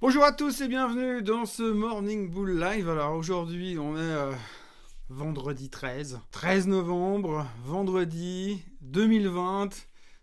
Bonjour à tous et bienvenue dans ce Morning Bull Live. Alors aujourd'hui on est vendredi 13 novembre, vendredi 2020.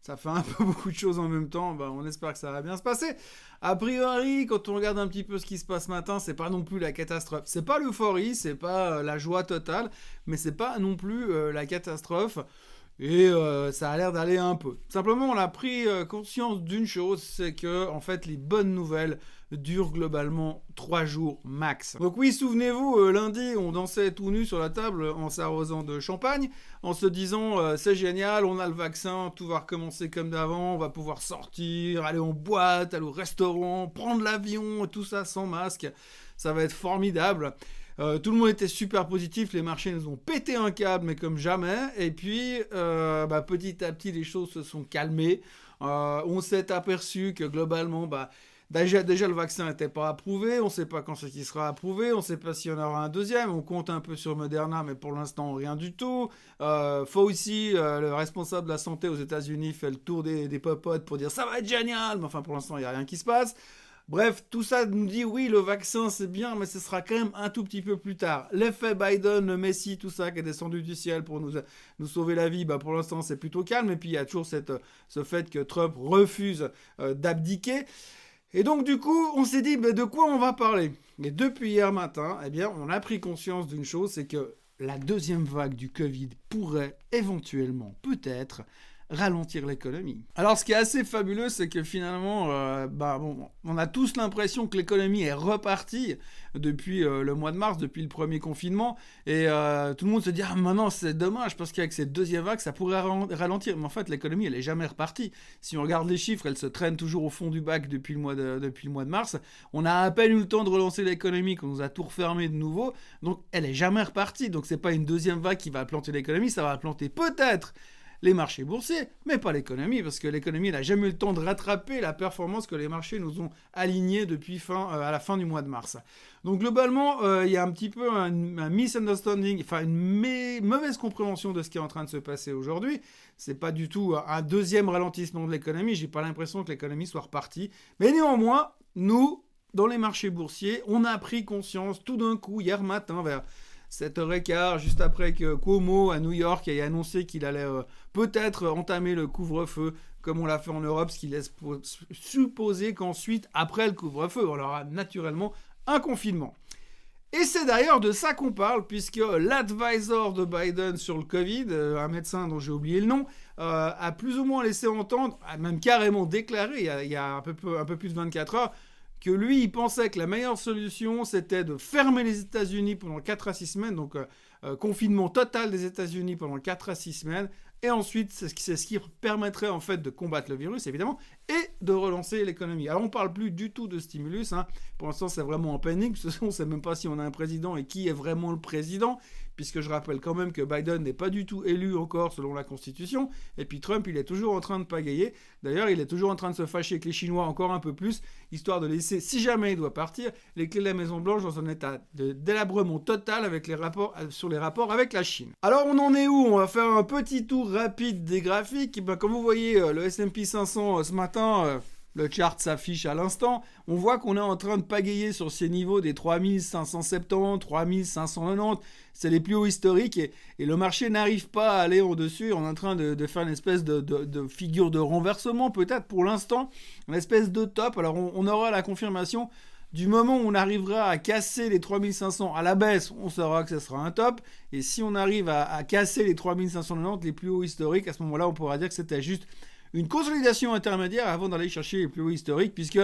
Ça fait un peu beaucoup de choses en même temps, on espère que ça va bien se passer. A priori, quand on regarde un petit peu ce qui se passe ce matin, c'est pas non plus la catastrophe. C'est pas l'euphorie, c'est pas la joie totale, mais c'est pas non plus la catastrophe. Et ça a l'air d'aller un peu. Simplement, on a pris conscience d'une chose, c'est que en fait, les bonnes nouvelles durent globalement 3 jours max. Donc oui, souvenez-vous, lundi, on dansait tout nu sur la table en s'arrosant de champagne, en se disant c'est génial, on a le vaccin, tout va recommencer comme d'avant, on va pouvoir sortir, aller en boîte, aller au restaurant, prendre l'avion, tout ça sans masque, ça va être formidable. Tout le monde était super positif, les marchés nous ont pété un câble, mais comme jamais. Et puis, petit à petit, les choses se sont calmées. On s'est aperçu que globalement, déjà le vaccin n'était pas approuvé. On ne sait pas quand c'est qu'il sera approuvé. On ne sait pas s'il y en aura un deuxième. On compte un peu sur Moderna, mais pour l'instant, rien du tout. Fauci, le responsable de la santé aux États-Unis, fait le tour des popotes pour dire ça va être génial. Mais enfin, pour l'instant, il n'y a rien qui se passe. Bref, tout ça nous dit oui, le vaccin c'est bien, mais ce sera quand même un tout petit peu plus tard. L'effet Biden, le Messie, tout ça qui est descendu du ciel pour nous sauver la vie, pour l'instant c'est plutôt calme. Et puis il y a toujours ce fait que Trump refuse d'abdiquer. Et donc du coup, on s'est dit de quoi on va parler. Et depuis hier matin, on a pris conscience d'une chose, c'est que la deuxième vague du Covid pourrait éventuellement, peut-être, ralentir l'économie. Alors ce qui est assez fabuleux, c'est que finalement, on a tous l'impression que l'économie est repartie depuis le mois de mars, depuis le premier confinement, et tout le monde se dit maintenant c'est dommage parce qu'avec cette deuxième vague ça pourrait ralentir, mais en fait l'économie elle est jamais repartie. Si on regarde les chiffres, elle se traîne toujours au fond du bac depuis le mois de mars. On a à peine eu le temps de relancer l'économie, qu'on nous a tout refermé de nouveau, donc elle est jamais repartie. Donc c'est pas une deuxième vague qui va planter l'économie, ça va planter peut-être les marchés boursiers, mais pas l'économie, parce que l'économie n'a jamais eu le temps de rattraper la performance que les marchés nous ont alignée depuis à la fin du mois de mars. Donc globalement, il y a un petit peu un misunderstanding, une mauvaise compréhension de ce qui est en train de se passer aujourd'hui. C'est pas du tout un deuxième ralentissement de l'économie, j'ai pas l'impression que l'économie soit repartie. Mais néanmoins, nous, dans les marchés boursiers, on a pris conscience tout d'un coup, hier matin, vers 7h15, juste après que Cuomo à New York ait annoncé qu'il allait peut-être entamer le couvre-feu comme on l'a fait en Europe, ce qui laisse supposer qu'ensuite, après le couvre-feu, on aura naturellement un confinement. Et c'est d'ailleurs de ça qu'on parle, puisque l'advisor de Biden sur le Covid, un médecin dont j'ai oublié le nom, a plus ou moins laissé entendre, a même carrément déclaré il y a un peu plus de 24 heures, que lui, il pensait que la meilleure solution, c'était de fermer les États-Unis pendant 4 à 6 semaines, donc confinement total des États-Unis pendant 4 à 6 semaines, et ensuite, c'est ce qui permettrait en fait de combattre le virus, évidemment, et de relancer l'économie. Alors, on ne parle plus du tout de stimulus, pour l'instant, c'est vraiment en panique, parce qu'on ne sait même pas si on a un président et qui est vraiment le président, puisque je rappelle quand même que Biden n'est pas du tout élu encore selon la Constitution, et puis Trump, il est toujours en train de pagayer. D'ailleurs, il est toujours en train de se fâcher avec les Chinois encore un peu plus, histoire de laisser, si jamais il doit partir, les clés de la Maison-Blanche dans un état de délabrement total sur les rapports avec la Chine. Alors, on en est où ? On va faire un petit tour rapide des graphiques. Comme vous voyez, le S&P 500 ce matin... le chart s'affiche à l'instant. On voit qu'on est en train de pagayer sur ces niveaux des 3570, 3590. C'est les plus hauts historiques et le marché n'arrive pas à aller au-dessus. On est en train de faire une espèce de figure de renversement, peut-être pour l'instant. Une espèce de top. Alors on aura la confirmation du moment où on arrivera à casser les 3500 à la baisse, on saura que ce sera un top. Et si on arrive à casser les 3590, les plus hauts historiques, à ce moment-là, on pourra dire que c'était juste une consolidation intermédiaire avant d'aller chercher les plus hauts historiques, puisque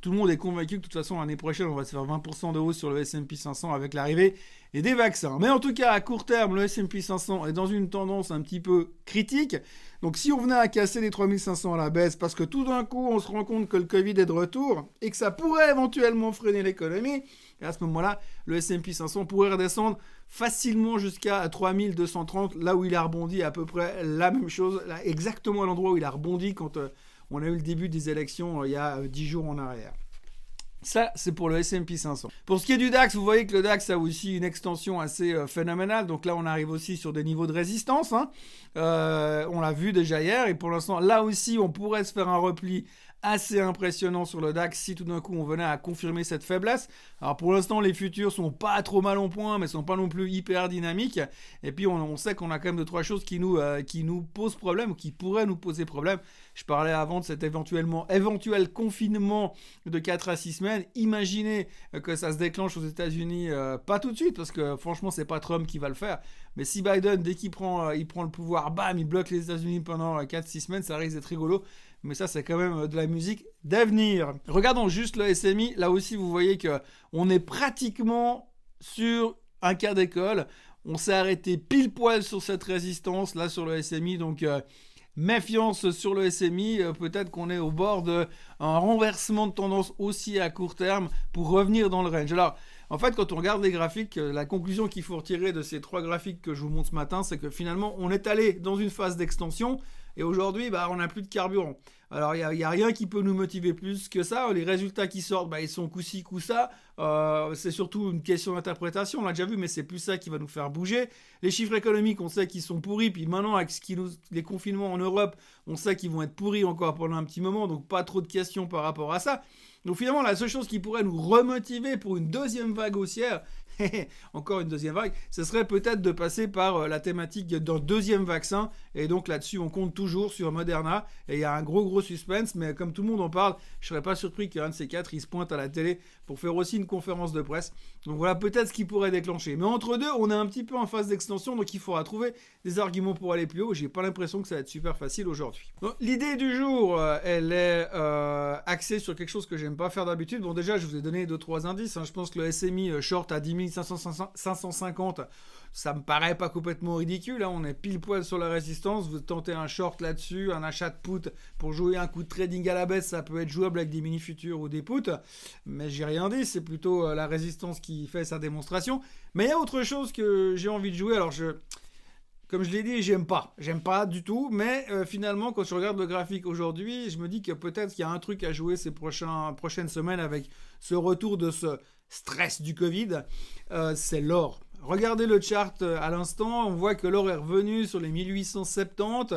tout le monde est convaincu que de toute façon l'année prochaine on va se faire 20% de hausse sur le S&P 500 avec l'arrivée et des vaccins. Mais en tout cas à court terme le S&P 500 est dans une tendance un petit peu critique. Donc si on venait à casser les 3500 à la baisse parce que tout d'un coup on se rend compte que le Covid est de retour et que ça pourrait éventuellement freiner l'économie, et à ce moment-là le S&P 500 pourrait redescendre facilement jusqu'à 3230, là où il a rebondi à peu près la même chose, là, exactement à l'endroit où il a rebondi quand on a eu le début des élections il y a 10 jours en arrière. Ça, c'est pour le S&P 500. Pour ce qui est du DAX, vous voyez que le DAX a aussi une extension assez phénoménale. Donc là, on arrive aussi sur des niveaux de résistance. On l'a vu déjà hier. Et pour l'instant, là aussi, on pourrait se faire un repli assez impressionnant sur le DAX si tout d'un coup on venait à confirmer cette faiblesse. Alors pour l'instant les futurs sont pas trop mal en point mais sont pas non plus hyper dynamiques et puis on sait qu'on a quand même 2-3 choses qui nous posent problème ou qui pourraient nous poser problème. Je parlais avant de cet éventuel confinement de 4 à 6 semaines. Imaginez que ça se déclenche aux États-Unis pas tout de suite parce que franchement c'est pas Trump qui va le faire. Mais si Biden, dès qu'il prend le pouvoir, bam, il bloque les États-Unis pendant 4-6 semaines, ça risque d'être rigolo. Mais ça, c'est quand même de la musique d'avenir. Regardons juste le SMI. Là aussi, vous voyez qu'on est pratiquement sur un cas d'école. On s'est arrêté pile poil sur cette résistance, là, sur le SMI. Donc, méfiance sur le SMI. Peut-être qu'on est au bord d'un renversement de tendance aussi à court terme pour revenir dans le range. Alors, en fait, quand on regarde les graphiques, la conclusion qu'il faut retirer de ces 3 graphiques que je vous montre ce matin, c'est que finalement, on est allé dans une phase d'extension. Et aujourd'hui, on n'a plus de carburant. Alors, il n'y a rien qui peut nous motiver plus que ça. Les résultats qui sortent, ils sont coup-ci, coup-ça. C'est surtout une question d'interprétation. On l'a déjà vu, mais c'est plus ça qui va nous faire bouger. Les chiffres économiques, on sait qu'ils sont pourris. Puis maintenant, avec les confinements en Europe, on sait qu'ils vont être pourris encore pendant un petit moment. Donc, pas trop de questions par rapport à ça. Donc finalement, la seule chose qui pourrait nous remotiver pour une deuxième vague haussière, encore une deuxième vague, ce serait peut-être de passer par la thématique d'un deuxième vaccin. Et donc là-dessus, on compte toujours sur Moderna. Et il y a un gros suspense, mais comme tout le monde en parle, je ne serais pas surpris qu'un de ces 4, il se pointe à la télé pour faire aussi une conférence de presse. Donc voilà peut-être ce qui pourrait déclencher. Mais entre deux, on est un petit peu en phase d'extension, donc il faudra trouver des arguments pour aller plus haut. J'ai pas l'impression que ça va être super facile aujourd'hui. Donc, l'idée du jour, elle est axée sur quelque chose que j'aime pas faire d'habitude. Bon, déjà, je vous ai donné 2-3 indices. Je pense que le SMI short à 10 550, ça me paraît pas complètement ridicule. On est pile poil sur la résistance. Vous tentez un short là-dessus, un achat de put pour jouer un coup de trading à la baisse, ça peut être jouable avec des mini-futurs ou des puts. Mais j'ai rien dit, c'est plutôt la résistance qui fait sa démonstration. Mais il y a autre chose que j'ai envie de jouer. Alors, comme je l'ai dit, j'aime pas du tout, mais finalement, quand je regarde le graphique aujourd'hui, je me dis que peut-être qu'il y a un truc à jouer ces prochaines semaines avec ce retour de ce stress du Covid, c'est l'or. Regardez le chart à l'instant, on voit que l'or est revenu sur les 1870,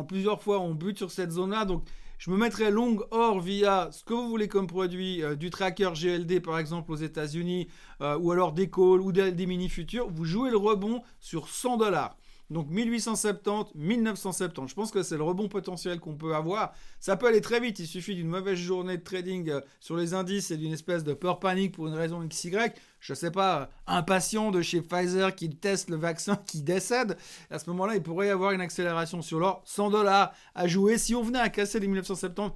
plusieurs fois on bute sur cette zone-là, donc je me mettrai long or via ce que vous voulez comme produit, du tracker GLD par exemple aux États-Unis, ou alors des calls ou des mini-futurs, vous jouez le rebond sur $100. Donc 1870, 1970. Je pense que c'est le rebond potentiel qu'on peut avoir. Ça peut aller très vite. Il suffit d'une mauvaise journée de trading sur les indices et d'une espèce de peur panique pour une raison XY. Je sais pas, un patient de chez Pfizer qui teste le vaccin qui décède. À ce moment-là, il pourrait y avoir une accélération sur l'or. $100 à jouer. Si on venait à casser les 1970,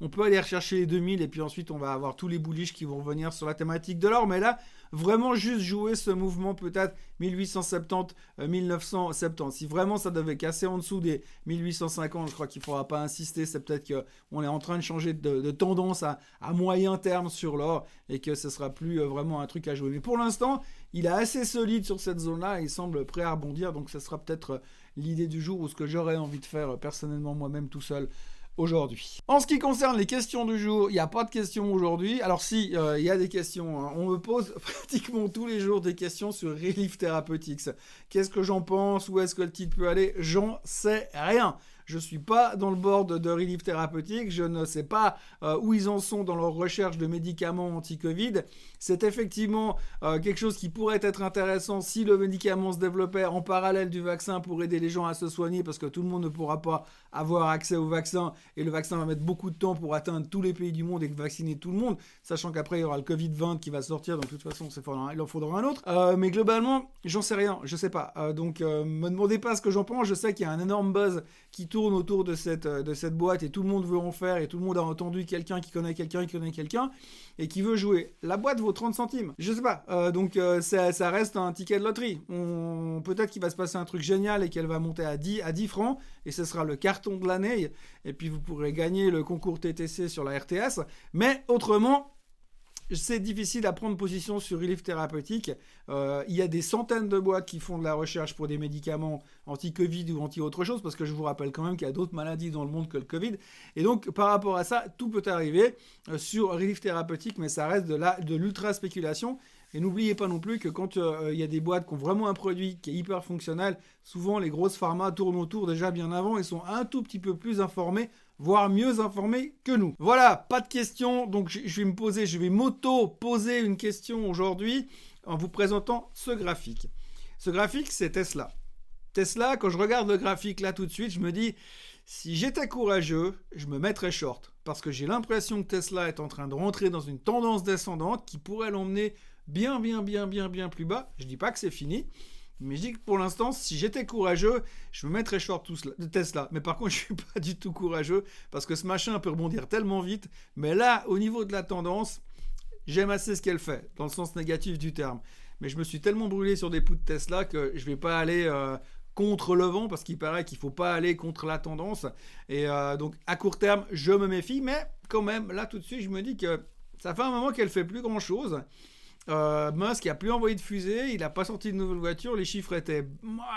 on peut aller rechercher les 2000 et puis ensuite on va avoir tous les bullish qui vont revenir sur la thématique de l'or. Mais là, vraiment juste jouer ce mouvement peut-être 1870, 1970. Si vraiment ça devait casser en dessous des 1850, je crois qu'il ne faudra pas insister. C'est peut-être qu'on est en train de changer de tendance à moyen terme sur l'or et que ce ne sera plus vraiment un truc à jouer. Mais pour l'instant, il est assez solide sur cette zone-là et il semble prêt à rebondir. Donc ça sera peut-être l'idée du jour ou ce que j'aurais envie de faire personnellement moi-même tout seul aujourd'hui. En ce qui concerne les questions du jour, il n'y a pas de questions aujourd'hui. Alors si, il y a des questions. On me pose pratiquement tous les jours des questions sur Relief Therapeutics. Qu'est-ce que j'en pense? Où est-ce que le titre peut aller? J'en sais rien. Je ne suis pas dans le board de Relief Therapeutics, je ne sais pas où ils en sont dans leur recherche de médicaments anti-Covid. C'est effectivement quelque chose qui pourrait être intéressant si le médicament se développait en parallèle du vaccin pour aider les gens à se soigner parce que tout le monde ne pourra pas avoir accès au vaccin et le vaccin va mettre beaucoup de temps pour atteindre tous les pays du monde et vacciner tout le monde, sachant qu'après il y aura le Covid-20 qui va sortir, donc de toute façon il en faudra un autre. Mais globalement, j'en sais rien, je sais pas. Donc me demandez pas ce que j'en pense, je sais qu'il y a un énorme buzz qui tourne autour de cette boîte et tout le monde veut en faire et tout le monde a entendu quelqu'un qui connaît quelqu'un et qui veut jouer. La boîte vaut 30 centimes, je sais pas. Donc ça reste un ticket de loterie. Peut-être qu'il va se passer un truc génial et qu'elle va monter à 10 francs et ce sera le carton de l'année et puis vous pourrez gagner le concours TTC sur la RTS. Mais autrement, c'est difficile à prendre position sur Relief Therapeutics. Il y a des centaines de boîtes qui font de la recherche pour des médicaments anti-Covid ou anti-autre chose, parce que je vous rappelle quand même qu'il y a d'autres maladies dans le monde que le Covid. Et donc, par rapport à ça, tout peut arriver sur Relief Therapeutics, mais ça reste de l'ultra-spéculation. Et n'oubliez pas non plus que quand il y a des boîtes qui ont vraiment un produit qui est hyper fonctionnel, souvent les grosses pharma tournent autour déjà bien avant et sont un tout petit peu plus informés, voire mieux informés que nous. Voilà, pas de questions, donc je vais m'auto-poser une question aujourd'hui en vous présentant ce graphique. Ce graphique, c'est Tesla. Tesla, quand je regarde le graphique là tout de suite, je me dis, si j'étais courageux, je me mettrais short. Parce que j'ai l'impression que Tesla est en train de rentrer dans une tendance descendante qui pourrait l'emmener bien plus bas. Je dis pas que c'est fini, mais je dis que pour l'instant, si j'étais courageux, je me mettrais short de Tesla. Mais par contre, je suis pas du tout courageux parce que ce machin peut rebondir tellement vite. Mais là, au niveau de la tendance, j'aime assez ce qu'elle fait, dans le sens négatif du terme. Mais je me suis tellement brûlé sur des poux de Tesla que je vais pas aller contre le vent parce qu'il paraît qu'il faut pas aller contre la tendance. Et donc, à court terme, je me méfie. Mais quand même, là, tout de suite, je me dis que ça fait un moment qu'elle fait plus grand-chose. Musk n'a plus envoyé de fusée, il n'a pas sorti de nouvelle voiture, les chiffres étaient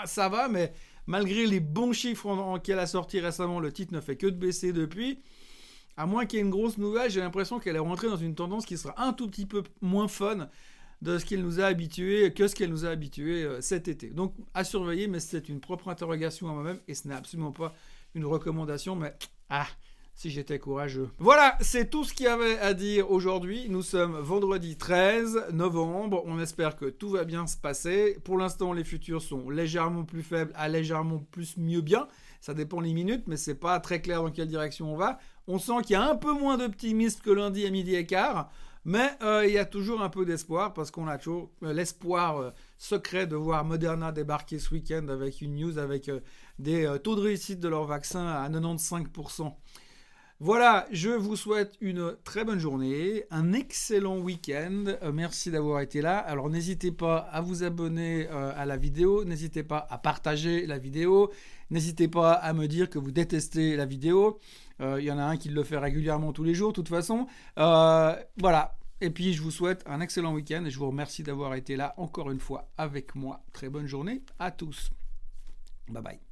ça va, mais malgré les bons chiffres qu'elle a sortis récemment, le titre ne fait que de baisser depuis. À moins qu'il y ait une grosse nouvelle, j'ai l'impression qu'elle est rentrée dans une tendance qui sera un tout petit peu moins fun de ce qu'elle nous a habitués, cet été. Donc à surveiller, mais c'est une propre interrogation à moi-même et ce n'est absolument pas une recommandation, mais si j'étais courageux. Voilà, c'est tout ce qu'il y avait à dire aujourd'hui. Nous sommes vendredi 13 novembre. On espère que tout va bien se passer. Pour l'instant, les futurs sont légèrement plus faibles à légèrement plus mieux bien. Ça dépend les minutes, mais c'est pas très clair dans quelle direction on va. On sent qu'il y a un peu moins d'optimisme que lundi à midi et quart. Mais il y a toujours un peu d'espoir parce qu'on a toujours l'espoir secret de voir Moderna débarquer ce week-end avec une news avec des taux de réussite de leur vaccin à 95%. Voilà, je vous souhaite une très bonne journée, un excellent week-end. Merci d'avoir été là. Alors n'hésitez pas à vous abonner à la vidéo, n'hésitez pas à partager la vidéo, n'hésitez pas à me dire que vous détestez la vidéo. Il y en a un qui le fait régulièrement tous les jours, de toute façon. Voilà. Et puis je vous souhaite un excellent week-end et je vous remercie d'avoir été là encore une fois avec moi. Très bonne journée à tous. Bye bye.